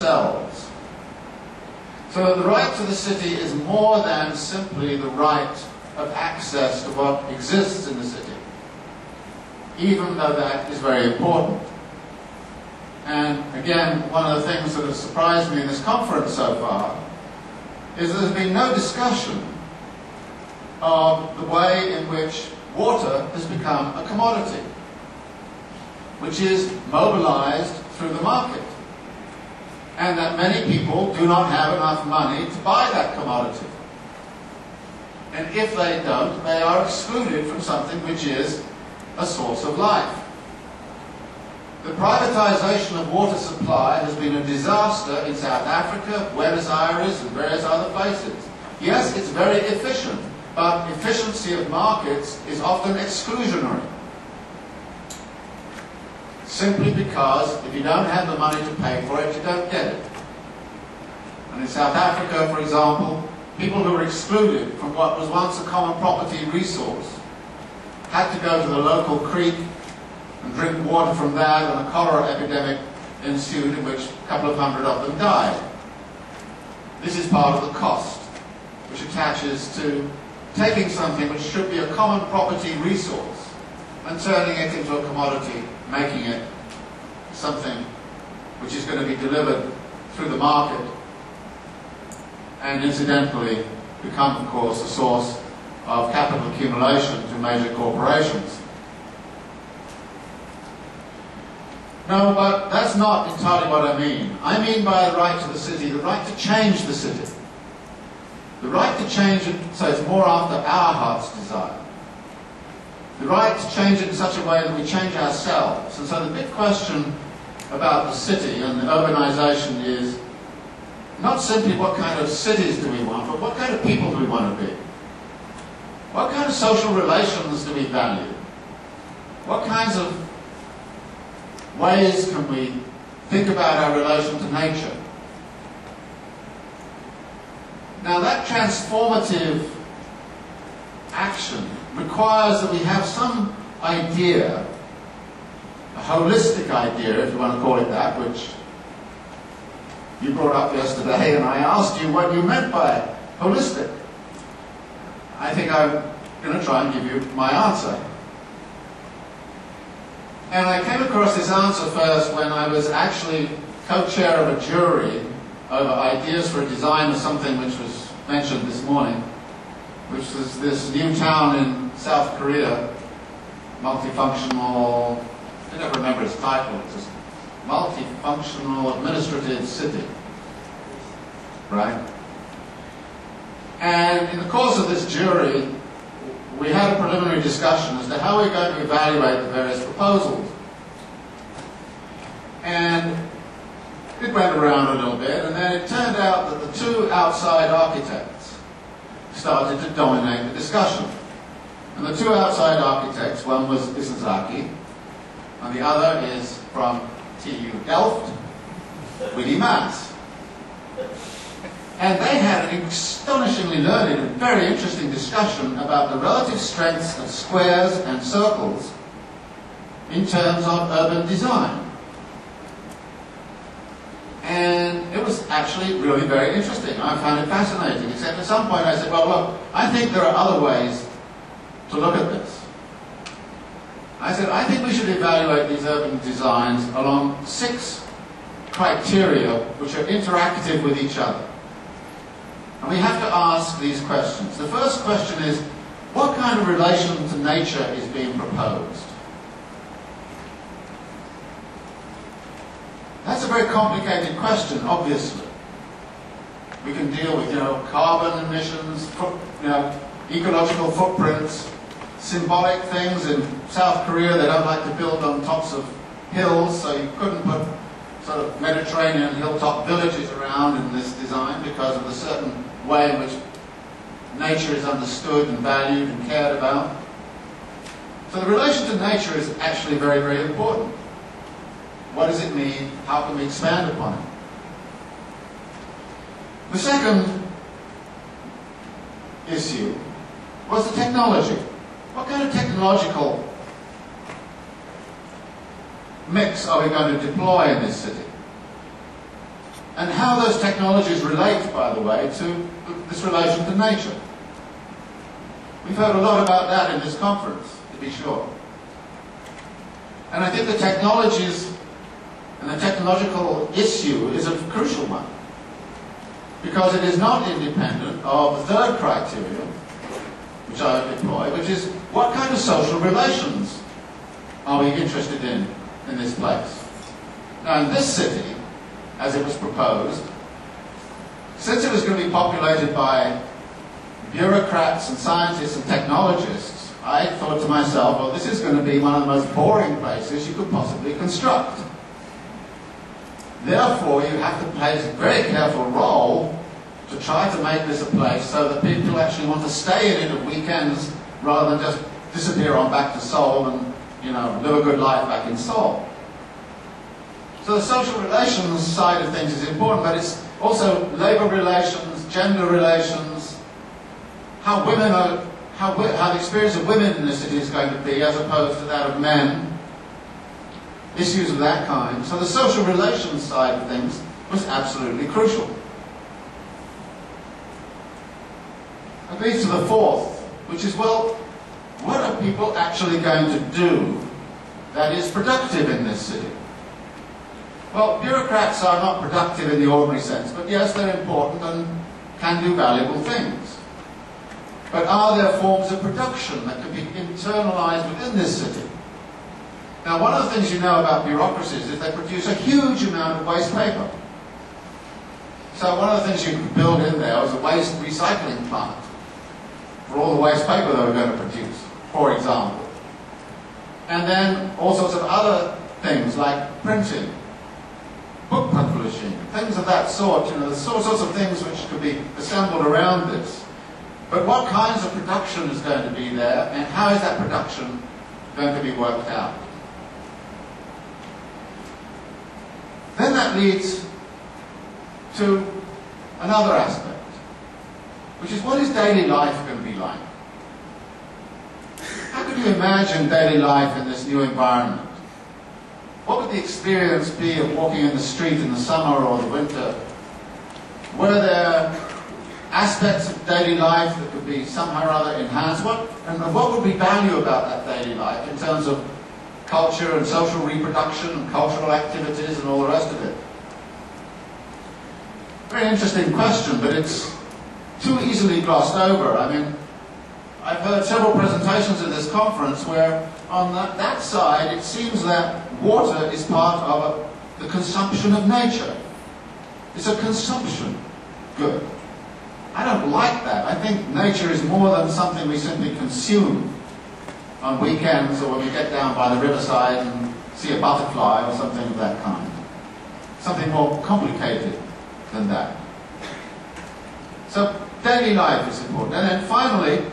themselves. So the right to the city is more than simply the right of access to what exists in the city, even though that is very important. And again, one of the things that has surprised me in this conference so far is there's been no discussion of the way in which water has become a commodity, which is mobilized through the market, and that many people do not have enough money to buy that commodity. And if they don't, they are excluded from something which is a source of life. The privatization of water supply has been a disaster in South Africa, Buenos Aires, and various other places. Yes, it's very efficient, but efficiency of markets is often exclusionary. Simply because if you don't have the money to pay for it, you don't get it. And in South Africa, for example, people who were excluded from what was once a common property resource had to go to the local creek and drink water from that, and a cholera epidemic ensued in which a couple of hundred of them died. This is part of the cost which attaches to taking something which should be a common property resource and turning it into a commodity, making it something which is going to be delivered through the market and incidentally become, of course, a source of capital accumulation to major corporations. No, but that's not entirely what I mean. I mean by the right to the city, the right to change the city. The right to change it so it's more after our heart's desire. The right to change it in such a way that we change ourselves. And so the big question about the city and the urbanization is not simply what kind of cities do we want, but what kind of people do we want to be? What kind of social relations do we value? What kinds of ways can we think about our relation to nature? Now that transformative action requires that we have some idea, a holistic idea, if you want to call it that, which you brought up yesterday, and I asked you what you meant by holistic. I think I'm going to try and give you my answer. And I came across this answer first when I was actually co-chair of a jury over ideas for a design of something which was mentioned this morning, which was this new town in South Korea, multifunctional, I don't remember its title, it's just multifunctional administrative city, right? And in the course of this jury, we had a preliminary discussion as to how we're going to evaluate the various proposals. And it went around a little bit, and then it turned out that the two outside architects started to dominate the discussion. And the two outside architects, one was Isazaki, and the other is from TU Delft, Willy Maas. And they had an astonishingly learned and very interesting discussion about the relative strengths of squares and circles in terms of urban design. And it was actually really very interesting. I found it fascinating, except at some point I said, well, look, I think there are other ways to look at this. I said, I think we should evaluate these urban designs along 6 criteria which are interactive with each other. And we have to ask these questions. The first question is, what kind of relation to nature is being proposed? That's a very complicated question, obviously. We can deal with, carbon emissions, ecological footprints, symbolic things. In South Korea, they don't like to build on tops of hills, so you couldn't put sort of Mediterranean hilltop villages around in this design because of the certain way in which nature is understood and valued and cared about. So the relation to nature is actually very, very important. What does it mean? How can we expand upon it? The second issue was the technology. What kind of technological mix are we going to deploy in this city? and how those technologies relate, by the way, to this relation to nature. We've heard a lot about that in this conference, to be sure. And I think the technologies and the technological issue is a crucial one, because it is not independent of the third criterion, which I employ, which is what kind of social relations are we interested in this place. Now, in this city, as it was proposed, since it was going to be populated by bureaucrats and scientists and technologists, I thought to myself, well, this is going to be one of the most boring places you could possibly construct. Therefore, you have to play a very careful role to try to make this a place so that people actually want to stay in it at weekends rather than just disappear on back to Seoul and, you know, live a good life back in Seoul. So the social relations side of things is important, but it's also labor relations, gender relations, how women are, how the experience of women in the city is going to be as opposed to that of men, issues of that kind. So the social relations side of things was absolutely crucial. That leads to the fourth, which is, well, what are people actually going to do that is productive in this city? Well, bureaucrats are not productive in the ordinary sense, but yes, they're important and can do valuable things. But are there forms of production that can be internalized within this city? Now, one of the things you know about bureaucracies is they produce a huge amount of waste paper. So one of the things you could build in there was a waste recycling plant for all the waste paper they were going to produce, for example. And then all sorts of other things like printing, book publishing, things of that sort. You know, there's all sorts of things which could be assembled around this. But what kinds of production is going to be there, and how is that production going to be worked out? Then that leads to another aspect, which is, what is daily life going to be like? How could you imagine daily life in this new environment? What would the experience be of walking in the street in the summer or the winter? Were there aspects of daily life that could be somehow or other enhanced? And what would be value about that daily life in terms of culture and social reproduction and cultural activities and all the rest of it? Very interesting question, but it's too easily glossed over. I mean, I've heard several presentations at this conference where on that side it seems that water is part of the consumption of nature. It's a consumption good. I don't like that. I think nature is more than something we simply consume on weekends or when we get down by the riverside and see a butterfly or something of that kind. Something more complicated than that. So daily life is important. And then finally,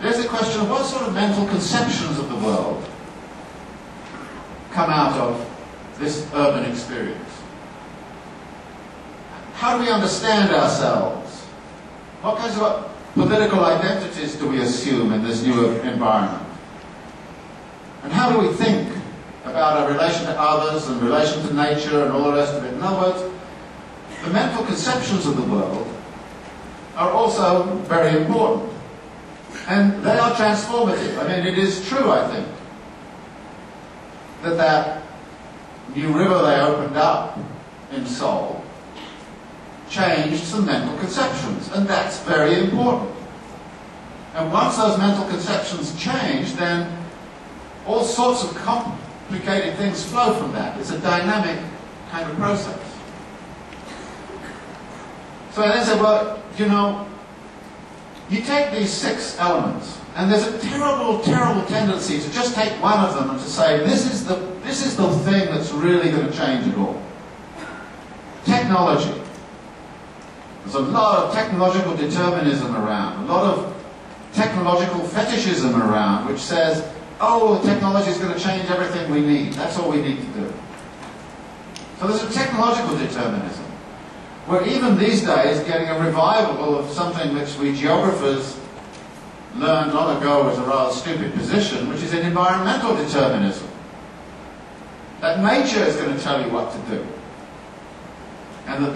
there's the question of what sort of mental conceptions of the world come out of this urban experience. How do we understand ourselves? What kinds of political identities do we assume in this new environment? And how do we think about our relation to others and relation to nature and all the rest of it? In other words, the mental conceptions of the world are also very important. And they are transformative. I mean, it is true, I think, that new river they opened up in Seoul changed some mental conceptions, and that's very important. And once those mental conceptions change, then all sorts of complicated things flow from that. It's a dynamic kind of process. So I then said, well, you know, you take these 6 elements, and there's a terrible, terrible tendency to just take one of them and to say, this is the thing that's really going to change it all. Technology. There's a lot of technological determinism around, a lot of technological fetishism around, which says, oh, the technology is going to change everything we need. That's all we need to do. So there's a technological determinism. We're even these days getting a revival of something which we geographers learned long ago was a rather stupid position, which is an environmental determinism. That nature is going to tell you what to do. and that